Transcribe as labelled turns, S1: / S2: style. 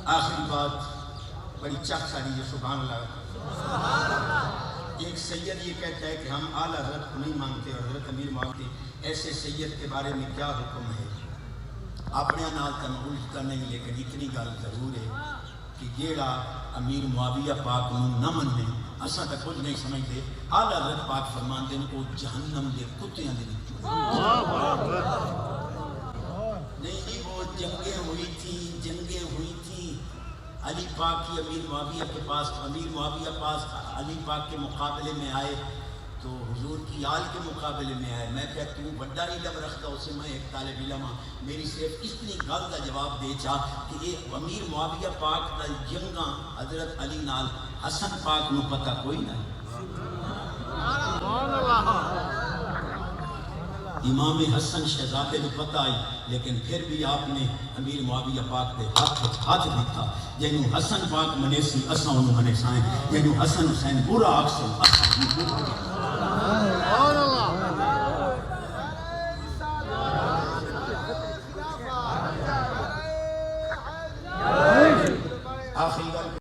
S1: آخری بات بڑی چک ساری ہے، سبحان اللہ۔ ایک سید یہ کہتا ہے کہ ہم اعلیٰ حضرت کو نہیں مانتے اور حضرت امیر مانتے، ایسے سید کے بارے میں کیا حکم ہے؟ اپنے نال تنقلتا نہیں، لیکن اتنی گل ضرور ہے کہ جیڑا امیر معاویہ پاک نو نہ منے اساں تو کچھ نہیں سمجھتے، اعلیٰ حضرت پاک فرماندے نے وہ جہنم دے کتیاں دے وچوں نہیں جی، وہ جنگیں ہوئی تھی علی پاک کی امیر معاویہ کے پاس، امیر معاویہ پاس علی پاک کے مقابلے میں آئے تو حضور کی آل کے مقابلے میں آئے، میں کہتا ہوں بڑا علم رکھتا اسے، میں ایک طالب علم ہاں، میری صرف اتنی گل کا جواب دے چاہ کہ یہ امیر معاویہ پاک دا جنگاں حضرت علی نال حسن پاک نو پتہ کوئی نہ، امام حسن شہزادے کو پتہ آئی، لیکن پھر بھی آپ نے امیر معاویہ پاک کے ہاتھ دیتا، جنہوں حسن پاک منے سی اساں انہوں منے سائیں، جنہوں حسن حسین برا آکسن اساں انہوں برا